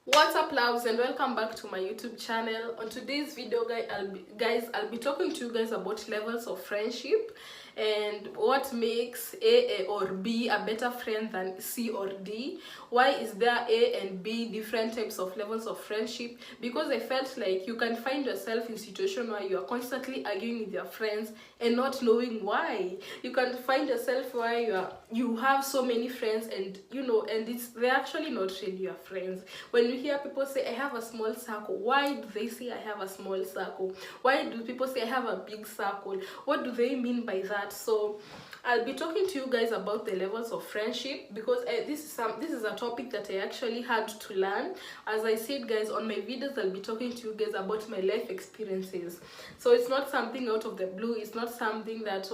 What's up, loves, and welcome back to my YouTube channel. On today's video, I'll be talking to you guys about levels of friendship and what makes A or B a better friend than C or D. Why is there A and B different types of levels of friendship? Because I felt like you can find yourself in a situation where you are constantly arguing with your friends and not knowing why. You can find yourself where you have so many friends and they're actually not really your friends. When you hear people say I have a small circle, why do they say I have a small circle? Why do people say I have a big circle? What do they mean by that? So I'll be talking to you guys about the levels of friendship because this is a topic that I actually had to learn. As I said, guys, on my videos I'll be talking to you guys about my life experiences. So it's not something out of the blue. It's not something that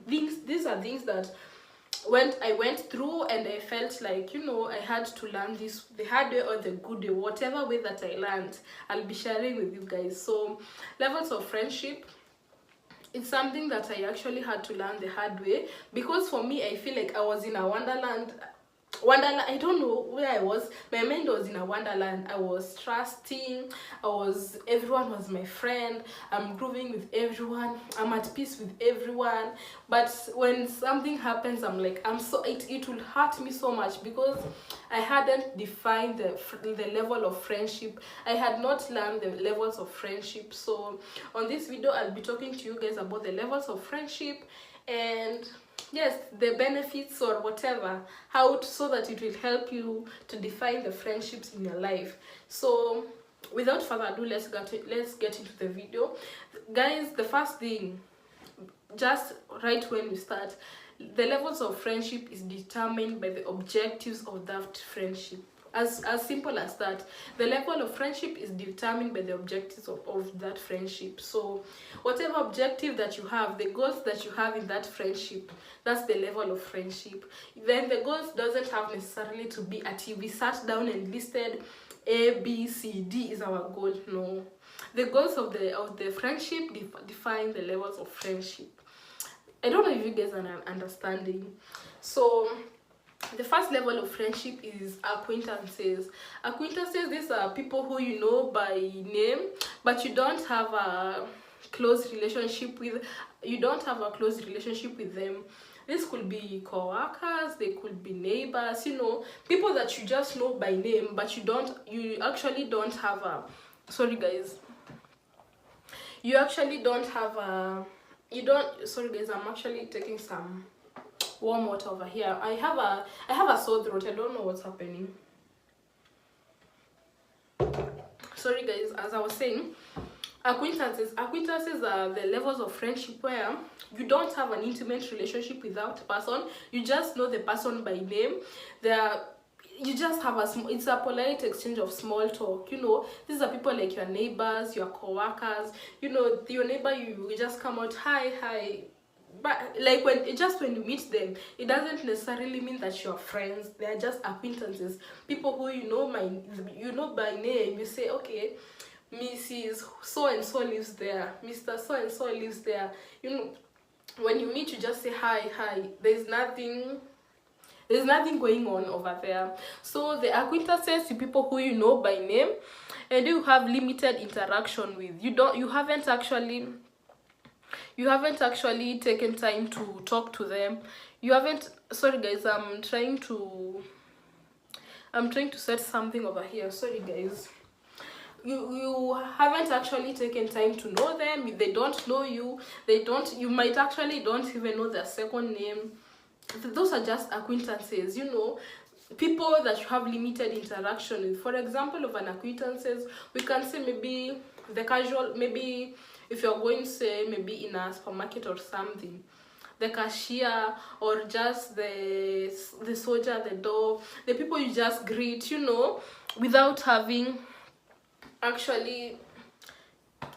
these are things that I went through, and I felt like I had to learn this the hard way or the good way. Whatever way that I learned, I'll be sharing with you guys. So levels of friendship, it's something that I actually had to learn the hard way, because for me I feel like I was in a wonderland. I don't know where I was. My mind was in a wonderland. I was trusting. Everyone was my friend. I'm grooving with everyone. I'm at peace with everyone. But when something happens, I'm like, it will hurt me so much, because I hadn't defined the level of friendship. I had not learned the levels of friendship. So on this video I'll be talking to you guys about the levels of friendship, and yes, the benefits or whatever, so that it will help you to define the friendships in your life. So without further ado, let's get into the video, guys. The first thing, just right when we start, the levels of friendship is determined by the objectives of that friendship. As simple as that. The level of friendship is determined by the objectives of that friendship. So whatever objective that you have, the goals that you have in that friendship, that's the level of friendship. Then the goals doesn't have necessarily to be we sat down and listed A, B, C, D is our goal. No, the goals of the friendship define the levels of friendship. I don't know if you guys are understanding. So the first level of friendship is acquaintances. Acquaintances, these are people who you know by name, but you don't have a close relationship with. Them. This could be co-workers, they could be neighbors, people that you just know by name, but you actually don't have a, sorry guys, you actually don't have a, sorry guys, I'm actually taking some warm water over here. I have a sore throat. I don't know what's happening. Sorry guys, as I was saying, acquaintances are the levels of friendship where you don't have an intimate relationship with that person. You just know the person by name. You just have it's a polite exchange of small talk. These are people like your neighbors, your co-workers. Your neighbor, you just come out, hi. But like when you meet them, it doesn't necessarily mean that you're friends. They are just acquaintances, people who you know by name. You say, okay, Mrs. So and so lives there, Mr. So and so lives there. When you meet, you just say hi. There's nothing going on over there. So the acquaintances, the people who you know by name and you have limited interaction with. You haven't actually taken time to talk to them. Sorry guys, I'm trying to set something over here. Sorry guys. You haven't actually taken time to know them. They don't know you. You might actually don't even know their second name. Those are just acquaintances, people that you have limited interaction with. For example, of an acquaintances, we can say maybe the casual, maybe if you're going to say maybe in a supermarket or something, the cashier, or just the soldier at the door, the people you just greet, without having actually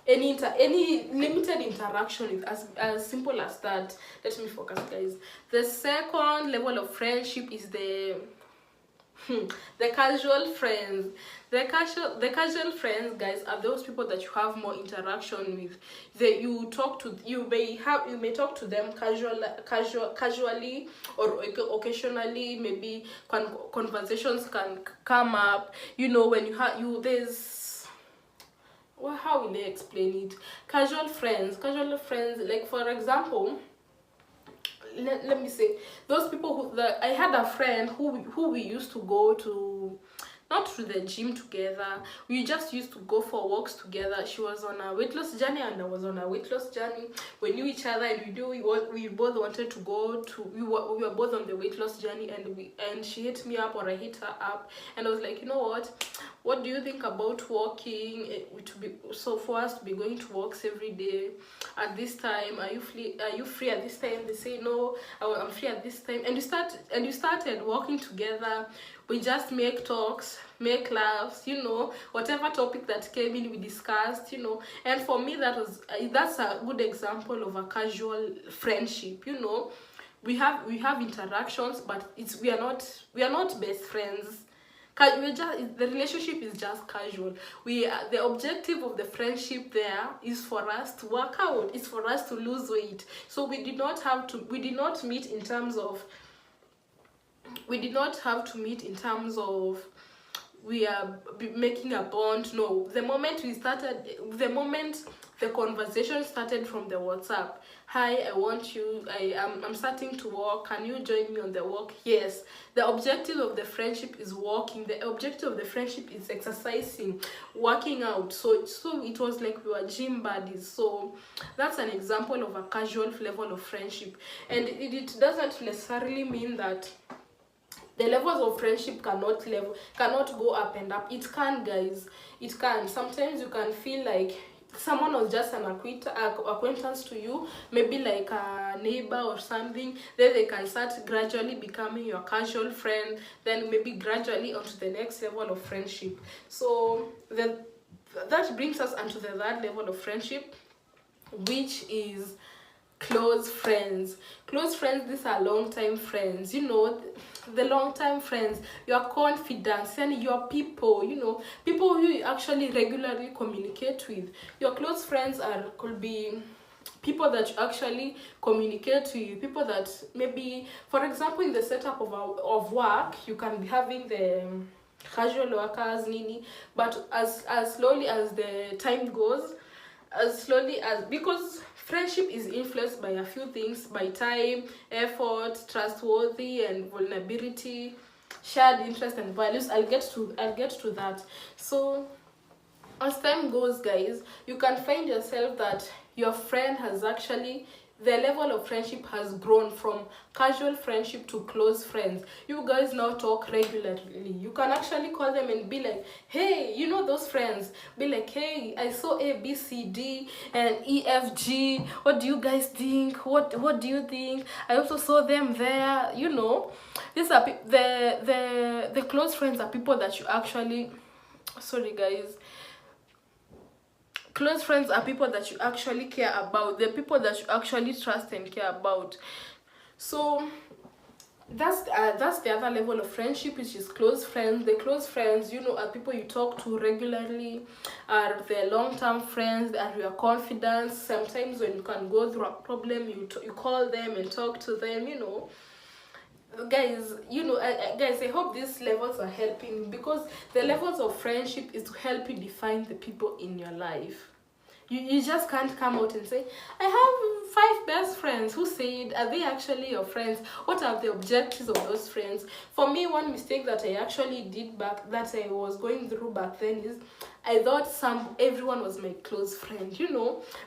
any limited interaction with, as simple as that. Let me focus, guys. The second level of friendship is The casual friends. The casual friends, guys, are those people that you have more interaction with. You may talk to them casually, or occasionally. Maybe conversations can come up. When there's, well, how will I explain it? Casual friends, like, for example, let me say, those people I had a friend who we used to go to, not to the gym together. We just used to go for walks together. She was on a weight loss journey and I was on a weight loss journey. We knew each other, and we both wanted to go to, we were both on the weight loss journey, and she hit me up, or I hit her up, and I was like, you know what do you think about walking, to be, so for us to be going to walks every day at this time? Are you free at this time? They say no, I'm free at this time. And you started walking together. We just make talks, make laughs, whatever topic that came in, we discussed, and for me, that's a good example of a casual friendship. We have interactions, but we are not best friends. The relationship is just casual. The objective of the friendship there is for us to work out, is for us to lose weight. So we did not meet in terms of we are making a bond. No, the moment the conversation started from the WhatsApp. Hi, I'm starting to walk, can you join me on the walk? Yes. The objective of the friendship is walking. The objective of the friendship is exercising, working out. So it was like we were gym buddies. So that's an example of a casual level of friendship. And it doesn't necessarily mean that the levels of friendship cannot go up and up. It can, guys. It can. Sometimes you can feel like someone was just an acquaintance to you, maybe like a neighbor or something. Then they can start gradually becoming your casual friend, then maybe gradually onto the next level of friendship. So that brings us onto the third level of friendship, which is close friends. These are long-time friends. The long-time friends, your confidants, and your people, people who you actually regularly communicate with. Your close friends could be people that you actually communicate with, people that maybe, for example, in the setup of work, you can be having the casual workers, nini, but as slowly as the time goes, because friendship is influenced by a few things, by time, effort, trustworthy and vulnerability, shared interest and values. I'll get to that. So as time goes, guys, you can find yourself that your friend has actually, the level of friendship has grown from casual friendship to close friends. You guys now talk regularly. You can actually call them and be like, hey, those friends, be like, hey, I saw A, B, C, D and E, F, G. What do you guys think? What do you think? I also saw them there. These are the close friends are people that you actually, sorry guys, close friends are people that you actually care about. They're people that you actually trust and care about. So that's the other level of friendship, which is close friends. The close friends, are people you talk to regularly, are the long-term friends, are your confidants. Sometimes when you can go through a problem, you call them and talk to them. Guys, guys, I hope these levels are helping, because the levels of friendship is to help you define the people in your life. You just can't come out and say, I have 5 best friends. Who said? Are they actually your friends? What are the objectives of those friends? For me, one mistake that I actually did that I was going through back then is I thought everyone was my close friend,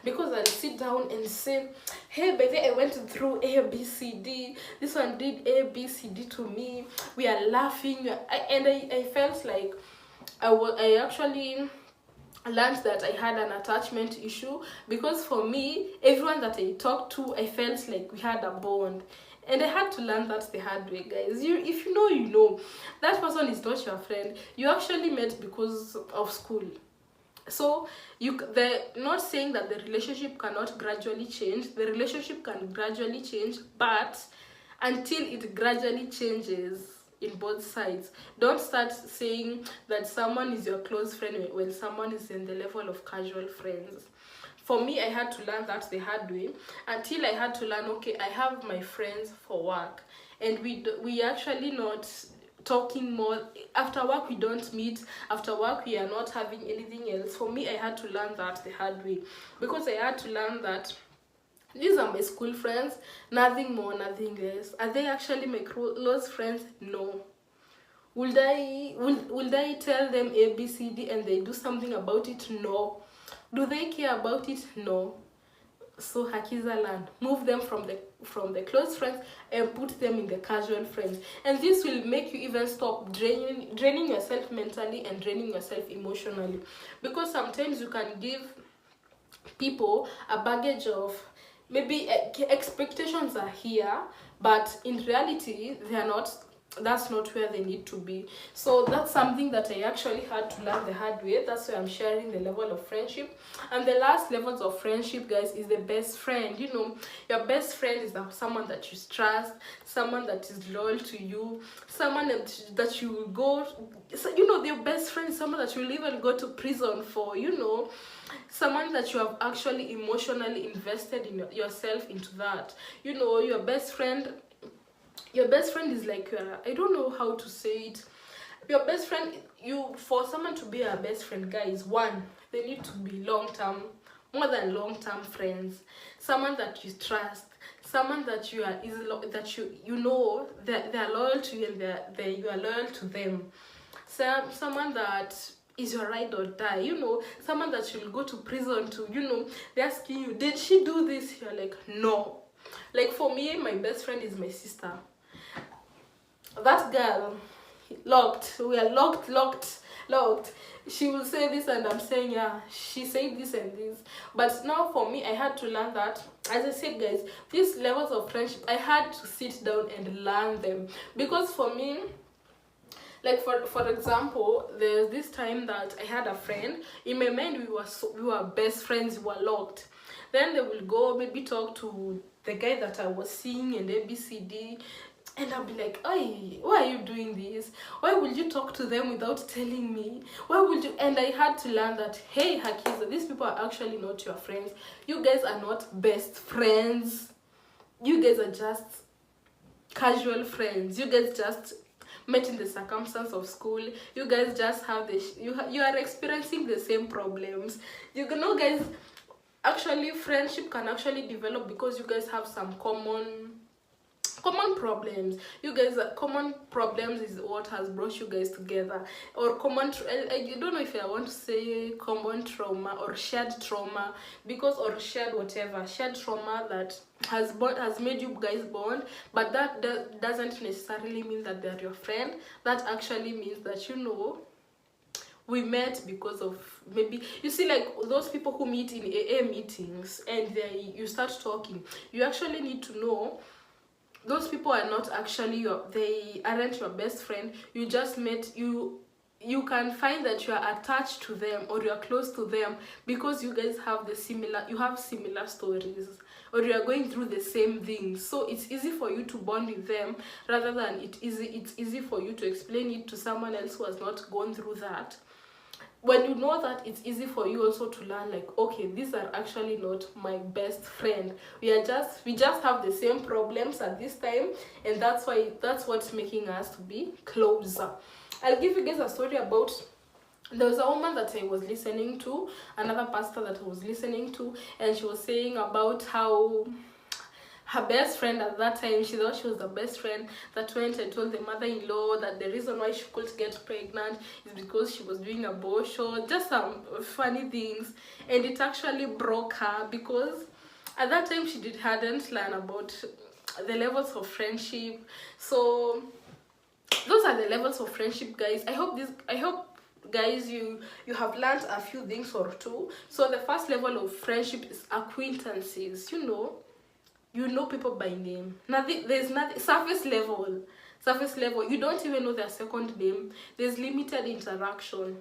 because I'd sit down and say, hey, by the way, I went through A, B, C, D. This one did A, B, C, D to me. We are laughing. And I felt like I actually learned that I had an attachment issue, because for me, everyone that I talked to, I felt like we had a bond. And I had to learn that the hard way, guys. If you know, that person is not your friend. You actually met because of school. So they're not saying that the relationship cannot gradually change. The relationship can gradually change, but until it gradually changes, in both sides. Don't start saying that someone is your close friend when someone is in the level of casual friends. For me, I had to learn that the hard way, until I had to learn, okay, I have my friends for work, and we actually not talking more. After work we don't meet, after work we are not having anything else. For me, I had to learn that the hard way, because I had to learn that these are my school friends, nothing more, nothing less. Are they actually my close friends? No. Would I tell them ABCD and they do something about it? No. Do they care about it? No. So Hakiza learn, move them from the close friends and put them in the casual friends, and this will make you even stop draining yourself mentally and draining yourself emotionally, because sometimes you can give people a baggage of maybe expectations are here, but in reality they are not. That's not where they need to be. So that's something that I actually had to learn the hard way. That's why I'm sharing the level of friendship. And the last levels of friendship, guys, is the best friend. You know, your best friend is someone that you trust, someone that is loyal to you, someone that you will go, you know, your best friend is someone that you will even go to prison for, you know, someone that you have actually emotionally invested in yourself into that. You know, your best friend is like I don't know how to say it. Your best friend, for someone to be a best friend, guys, one, they need to be long-term, more than long-term friends, someone that you trust, someone that you are that you know that they are loyal to you, and you are loyal to them. Someone that is your ride or die, you know, someone that you'll go to prison to, you know, they're asking you, did she do this? You're like, no. Like for me, my best friend is my sister. That girl, we are locked. She will say this and I'm saying, yeah, she said this and this. But now for me, I had to learn that, as I said, guys, these levels of friendship, I had to sit down and learn them. Because for me, like for example, there's this time that I had a friend. In my mind, we were best friends, we were locked. Then they will go maybe talk to the guy that I was seeing and ABCD, and I'll be like, "Hey, why are you doing this? Why would you talk to them without telling me? Why would you?" And I had to learn that, hey, Hakiza, these people are actually not your friends. You guys are not best friends. You guys are just casual friends. You guys just met in the circumstance of school. You guys just have you are experiencing the same problems. You know, guys, actually friendship can actually develop because you guys have some common problems. You guys, common problems is what has brought you guys together, or I don't know if I want to say common trauma or shared trauma, because, or shared trauma that has made you guys bond. But that doesn't necessarily mean that they're your friend. That actually means that, you know, we met because of, maybe, you see, like those people who meet in AA meetings and you start talking, you actually need to know those people are not actually they aren't your best friend. You just met, you can find that you are attached to them or you are close to them because you guys have similar stories, or you are going through the same things. So it's easy for you to bond with them, rather than it's easy for you to explain it to someone else who has not gone through that. When you know that, it's easy for you also to learn, like, okay, these are actually not my best friend. We just have the same problems at this time, and that's what's making us to be closer. I'll give you guys a story about, there was a woman that I was listening to, another pastor that I was listening to, and she was saying about how her best friend at that time, she thought she was the best friend, that went and told the mother-in-law that the reason why she couldn't get pregnant is because she was doing abortion, just some funny things. And it actually broke her, because at that time she hadn't learned about the levels of friendship. So those are the levels of friendship, guys. I hope guys, you have learned a few things or two. So the first level of friendship is acquaintances. You know people by name. There's nothing surface level. You don't even know their second name. There's limited interaction.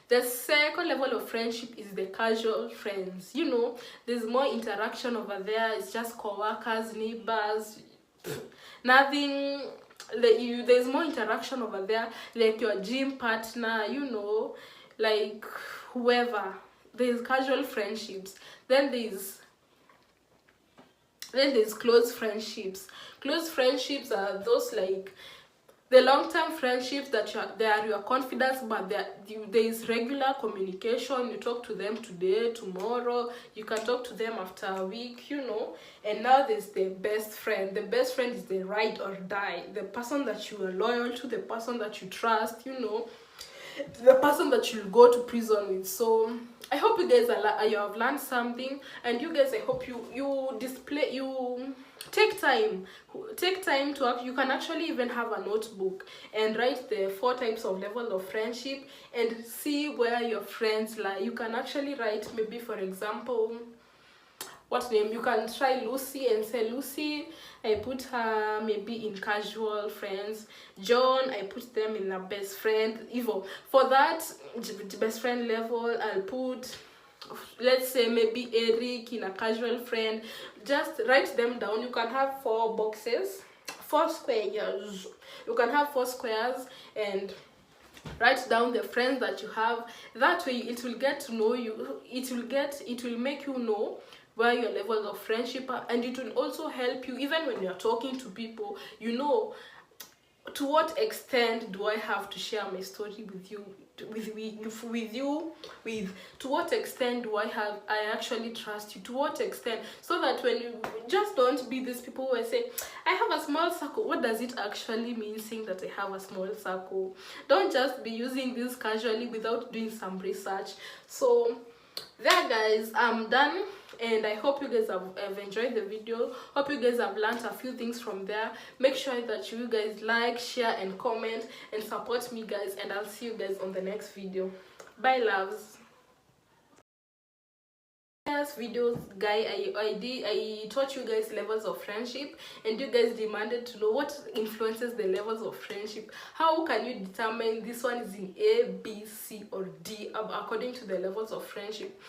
The second level of friendship is the casual friends. You know, there's more interaction over there. It's just co-workers, neighbors, nothing there's more interaction over there, like your gym partner, you know, like whoever. There's casual friendships, then there's close friendships. Close friendships are those like the long-term friendships that they are your confidence, but there is regular communication. You talk to them today, tomorrow, you can talk to them after a week, you know. And now there's the best friend. The best friend is the ride or die, the person that you are loyal to, the person that you trust, you know, the person that you'll go to prison with. So I hope you guys you have learned something, and you guys, I hope you take time to you can actually even have a notebook and write the 4 types of level of friendship and see where your friends lie. You can actually write, maybe for example, what name, you can try Lucy and say, Lucy, I put her maybe in casual friends. John, I put them in a best friend. Even for that best friend level, I'll put, let's say, maybe Eric in a casual friend. Just write them down. You can have 4 boxes, 4 squares. You can have 4 squares and write down the friends that you have. That way it will get to know you. It will make you know where your levels of friendship are, and it will also help you even when you're talking to people, you know, to what extent do I have to share my story with you, to what extent do I actually trust you, to what extent, so that when you just don't be these people who say, I have a small circle. What does it actually mean saying that I have a small circle? Don't just be using this casually without doing some research. So there guys, I'm done, and I hope you guys have enjoyed the video. Hope you guys have learned a few things from there. Make sure that you guys like, share and comment and support me guys, and I'll see you guys on the next video. Bye loves. Videos I taught you guys levels of friendship, and you guys demanded to know what influences the levels of friendship. How can you determine this one is in A, B, C or D according to the levels of friendship?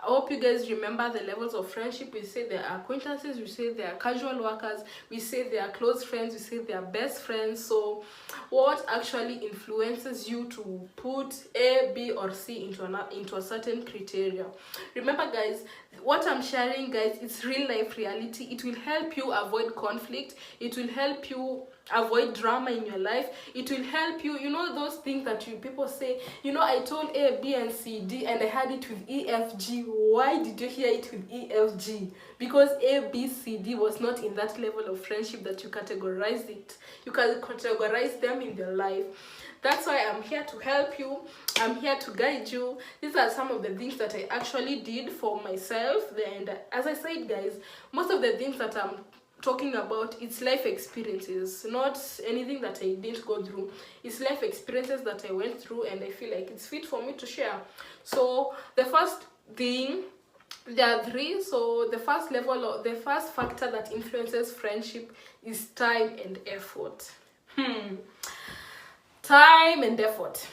I hope you guys remember the levels of friendship. We say they are acquaintances, we say they are casual workers, we say they are close friends, we say they are best friends. So what actually influences you to put A, B or C into a certain criteria? Remember guys, what I'm sharing guys, it's real life reality. It will help you avoid conflict, it will help you avoid drama in your life, it will help you, you know, those things that people say, you know, I told A, B and C, D and I had it with E, F, G. Why did you hear it with E, F, G? Because A, B, C, D was not in that level of friendship that you categorize it. You can categorize them in their life. That's why I'm here to help you, I'm here to guide you. These are some of the things that I actually did for myself, and as I said guys, most of the things that I'm talking about, it's life experiences, not anything that I didn't go through. It's life experiences that I went through, and I feel like it's fit for me to share. So the first thing, there are 3. So the first factor that influences friendship is time and effort. Time and effort.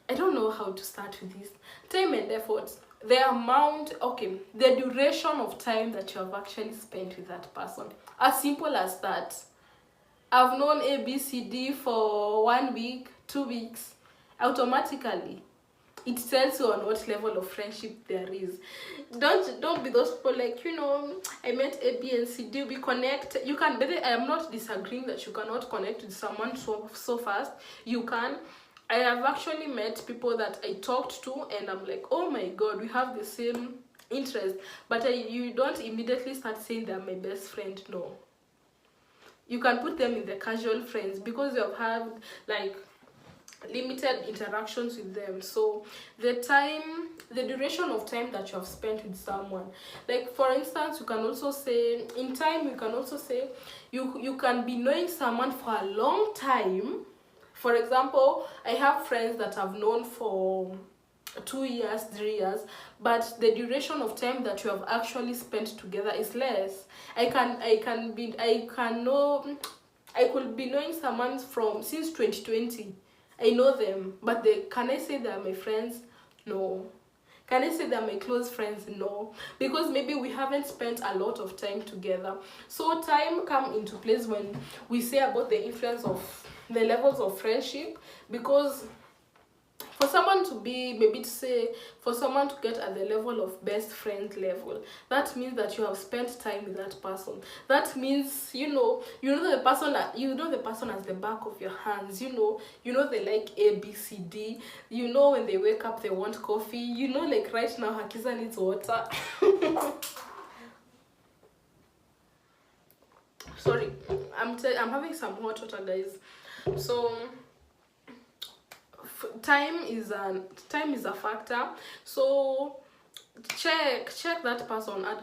I don't know how to start with this. Time and effort, the amount, okay, the duration of time that you have actually spent with that person. As simple as that. I've known A, B, C, D for 1 week, 2 weeks. Automatically, it tells you on what level of friendship there is. Don't be those people like, you know, I met A, B and C, D, we connect. You can, but I am not disagreeing that you cannot connect with someone so fast. You can. I have actually met people that I talked to and I'm like, oh my god, we have the same interest, but you don't immediately start saying they're my best friend. No, you can put them in the casual friends because you have had like limited interactions with them. So the duration of time that you have spent with someone, like for instance, you can also say in time, you can also say you can be knowing someone for a long time. For example, I have friends that I've known for 2 years, 3 years, but the duration of time that you have actually spent together is less. I could be knowing someone since 2020. I know them, but can I say they are my friends? No. Can I say they're my close friends? No, because maybe we haven't spent a lot of time together. So time come into place when we say about the influence of the levels of friendship. Because for someone to be, maybe to say, for someone to get at the level of best friend level, that means that you have spent time with that person. That means the person, the person as the back of your hands. They like ABCD. When they wake up they want coffee. Like right now Hakiza needs water. Sorry, I'm having some hot water, guys. So time is a factor. So check that person at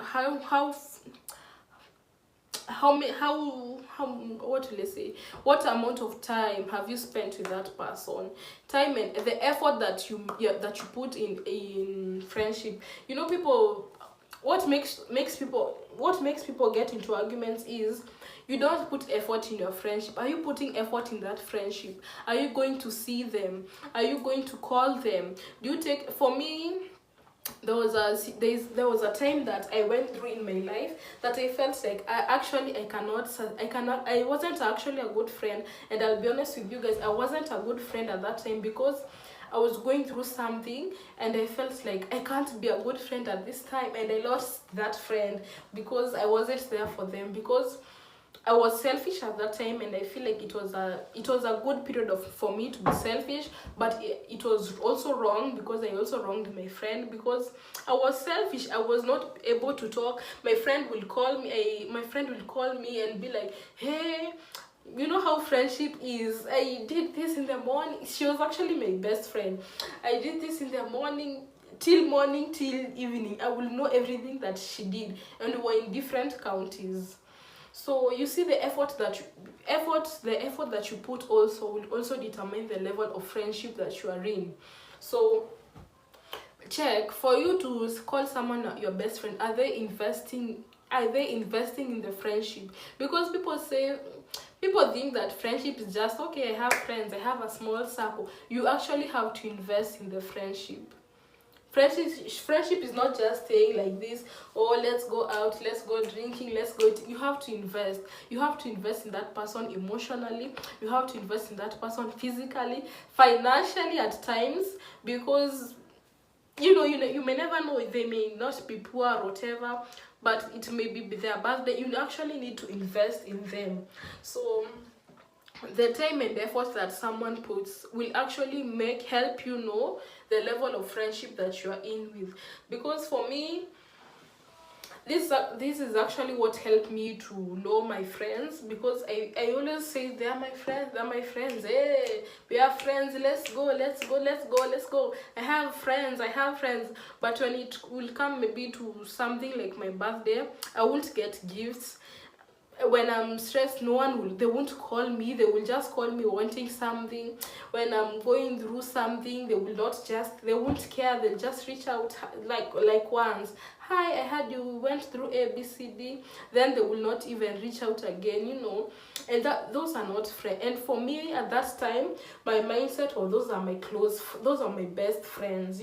what will I say, what amount of time have you spent with that person. Time and the effort that you put in friendship. People, what makes people get into arguments is you don't put effort in your friendship. Are you putting effort in that friendship? Are you going to see them? Are you going to call them? Do you take, for me, there was a time that I went through in my life that I felt like I wasn't actually a good friend. And I'll be honest with you guys, I wasn't a good friend at that time, because I was going through something and I felt like I can't be a good friend at this time, and I lost that friend because I wasn't there for them, because I was selfish at that time. And I feel like it was a good period for me to be selfish, but it was also wrong, because I also wronged my friend, because I was selfish. I was not able to talk. My friend will call me and be like, hey, you know how friendship is. I did this in the morning. She was actually my best friend. I did this in the morning till evening. I will know everything that she did, and we were in different counties. So you see, the effort that you put also will also determine the level of friendship that you are in. So check, for you to call someone your best friend, are they investing in the friendship? Because people think that friendship is just, okay, I have friends, I have a small circle. You actually have to invest in the friendship. Friendship is not just staying like this, oh, let's go out, let's go drinking, let's go you have to invest. You have to invest in that person emotionally. You have to invest in that person physically, financially at times, because you may never know, they may not be poor or whatever, but it may be their birthday. You actually need to invest in them. So the time and effort that someone puts will actually help you know the level of friendship that you are in with. Because for me, this is actually what helped me to know my friends, because I always say they're my friends. Hey, we are friends, let's go. I have friends. But when it will come maybe to something like my birthday, I won't get gifts. When I'm stressed, they won't call me. They will just call me wanting something. When I'm going through something, they won't care. They'll just reach out like once. Hi, I heard you went through ABCD. Then they will not even reach out again, and those are not friends. And for me at that time, my mindset was, those are my best friends,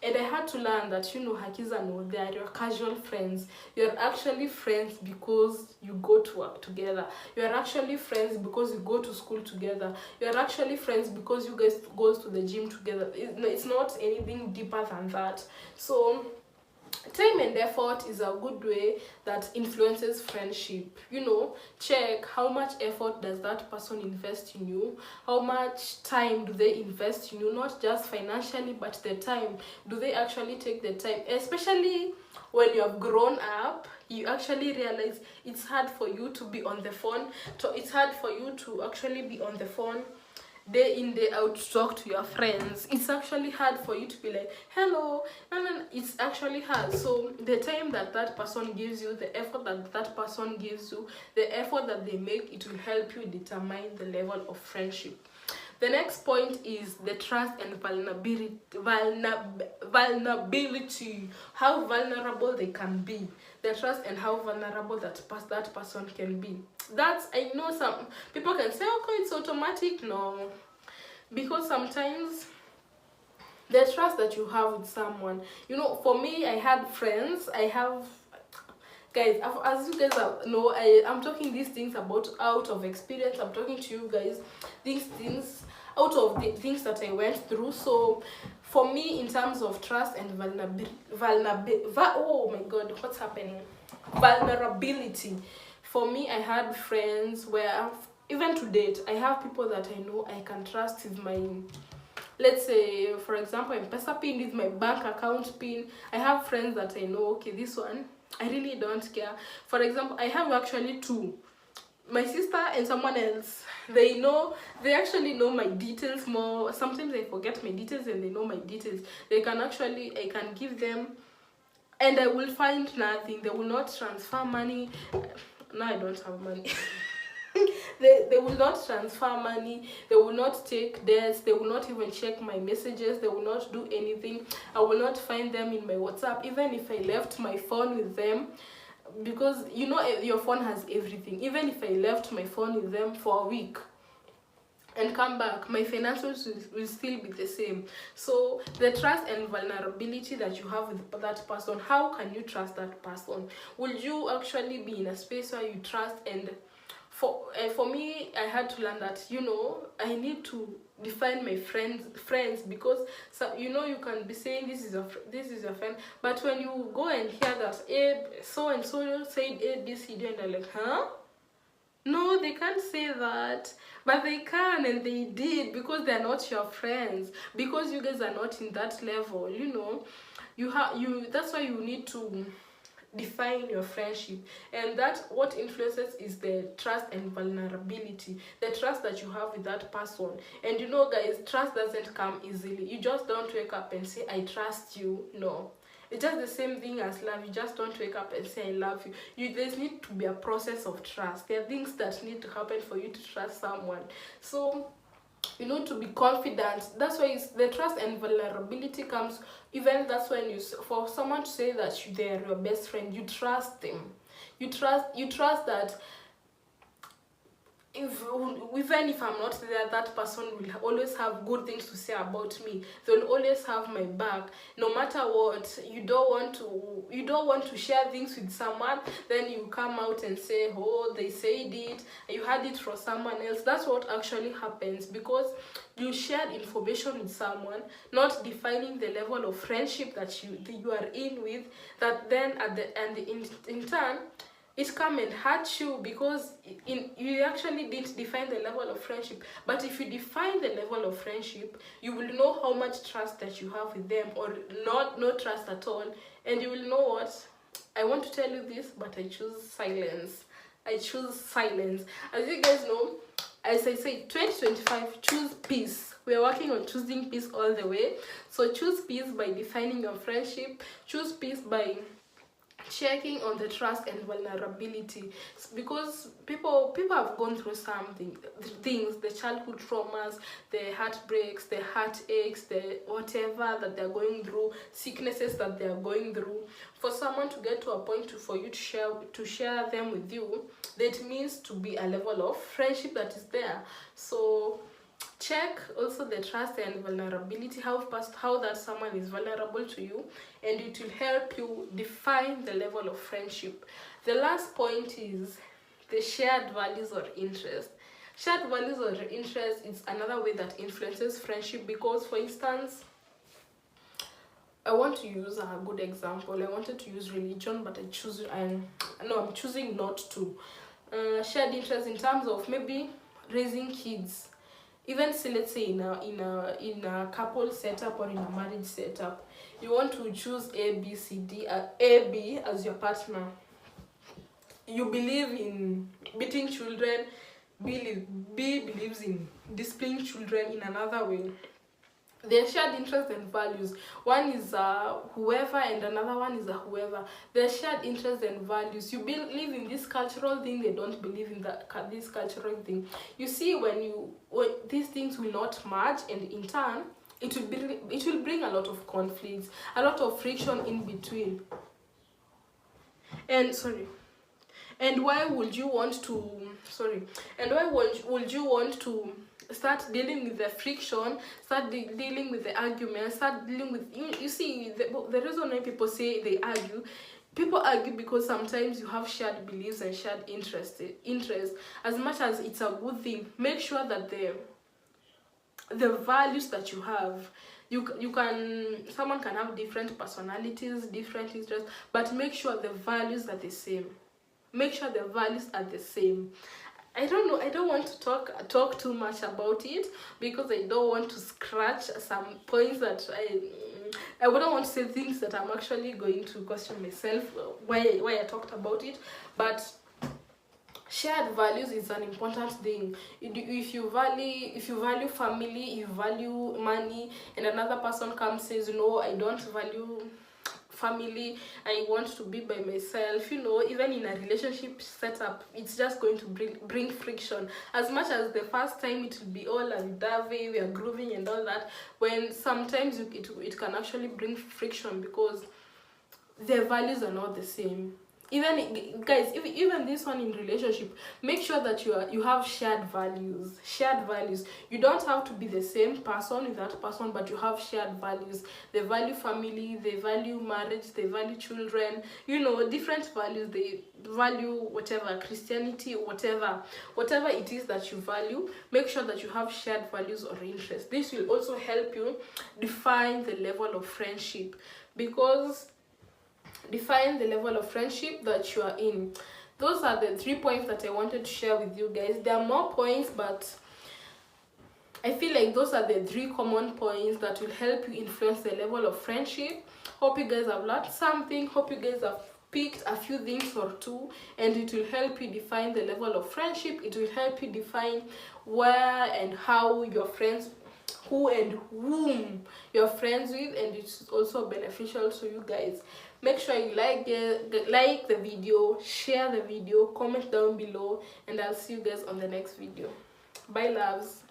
And I had to learn that, Hakiza, no, they are your casual friends. You're actually friends because you go to work together. You're actually friends because you go to school together. You're actually friends because you guys go to the gym together. It's not anything deeper than that. So time and effort is a good way that influences friendship. Check how much effort does that person invest in you. How much time do they invest in you? Not just financially, but the time. Do they actually take the time? Especially when you have grown up, you actually realize it's hard for you to be on the phone. So it's hard for you to actually be on the phone day in day out to talk to your friends. It's actually hard for you to be like, hello. No, it's actually hard. So the time that person gives you, the effort that person gives you, the effort that they make, it will help you determine the level of friendship. The next point is the trust and vulnerability. How vulnerable they can be. The trust and how vulnerable that person can be. I know some people can say, okay, it's automatic. No, because sometimes the trust that you have with someone. You know, for me, I had friends, I have, guys, as you guys know, I'm talking these things about out of experience. I'm talking to you guys these things out of the things that I went through. So for me, in terms of trust and oh my god, what's happening, vulnerability, for me, I had friends where even to date, I have people that I know I can trust with my, let's say, for example, M-Pesa pin, with my bank account pin. I have friends that I know, okay, this one, I really don't care. For example, I have actually two. My sister and someone else. They actually know my details more. Sometimes I forget my details and they know my details. I can give them, and I will find nothing. They will not transfer money. No, I don't have money. They will not transfer money, they will not take debts, they will not even check my messages, they will not do anything. I will not find them in my WhatsApp, even if I left my phone with them, because you know your phone has everything. Even if I left my phone with them for a week and come back, my financials will still be the same. So the trust and vulnerability that you have with that person, how can you trust that person? Will you actually be in a space where you trust? And for me, I had to learn that, you know, I need to define my friends, because so, you know, you can be saying this is a friend, but when you go and hear that so and so said A, B, C, D, and they're like, huh? No, they can't say that, but they can, and they did, because they're not your friends, because you guys are not in that level. You know, that's why you need to define your friendship, and that what influences is the trust and vulnerability, the trust that you have with that person. And you know, guys, trust doesn't come easily. You just don't wake up and say I trust you. No, it's just the same thing as love. You just don't wake up and say I love you. There's need to be a process of trust. There are things that need to happen for you to trust someone. So you know, to be confident, that's why the trust and vulnerability comes. Even that's when for someone to say that they're your best friend, you trust them. You trust that even if I'm not there, that person will always have good things to say about me. They'll always have my back, no matter what. You don't want to share things with someone, then you come out and say, oh, they said it, you had it from someone else. That's what actually happens, because you shared information with someone, not defining the level of friendship that you are in with. That then in turn, it come and hurt you, because you actually didn't define the level of friendship. But if you define the level of friendship, you will know how much trust that you have with them, or no trust at all. And you will know what, I want to tell you this, but I choose silence. As you guys know, as I say, 2025, choose peace. We are working on choosing peace all the way. So choose peace by defining your friendship. Choose peace by checking on the trust and vulnerability, because people have gone through something, things, the childhood traumas, the heartbreaks, the heartaches, the whatever that they're going through, sicknesses that they're going through. For someone to get to a point for you to share them with you, that means to be a level of friendship that is there. So check also the trust and vulnerability, how that someone is vulnerable to you, and it will help you define the level of friendship. The last point is the shared values or interest. Shared values or interest is another way that influences friendship, because, for instance, I want to use a good example. I wanted to use religion, but I'm choosing not to. Shared interest in terms of maybe raising kids. Even say, let's say in a couple setup or in a marriage setup, you want to choose A, B as your partner. You believe in beating children, B believes in disciplining children in another way. Their shared interests and values. One is whoever, and another one is whoever. Their shared interests and values. You believe in this cultural thing, they don't believe in this cultural thing. You see, when these things will not match, and in turn, it will bring a lot of conflicts, a lot of friction in between. And And why would you want to start dealing with the friction, start dealing with the argument, start dealing with you see the reason why people say they argue. People argue because sometimes you have shared beliefs and shared interest. As much as it's a good thing, make sure that the values that you have, you can, someone can have different personalities, different interests, but make sure the values are the same. Make sure the values are the same. I don't know, I don't want to talk too much about it, because I don't want to scratch some points that I wouldn't want to say things that I'm actually going to question myself why I talked about it. But shared values is an important thing. If you value family, you value money, and another person comes says, no, I don't value family, I want to be by myself, even in a relationship setup, it's just going to bring friction. As much as the first time it will be all and dovey, we are grooving and all that, when sometimes it can actually bring friction because their values are not the same. Even guys, even this one in relationship, make sure that you have shared values. You don't have to be the same person with that person, but you have shared values. They value family, they value marriage, they value children, different values. They value whatever, Christianity, whatever it is that you value. Make sure that you have shared values or interests. This will also help you define the level of friendship, because define the level of friendship that you are in. Those are the 3 points that I wanted to share with you guys. There are more points, but I feel like those are the 3 common points that will help you influence the level of friendship. Hope you guys have learned something. Hope you guys have picked a few things or two, and it will help you define the level of friendship. It will help you define where and how your friends, who and whom you're friends with, and it's also beneficial to you guys. Make sure you like the video, share the video, comment down below, and I'll see you guys on the next video. Bye loves.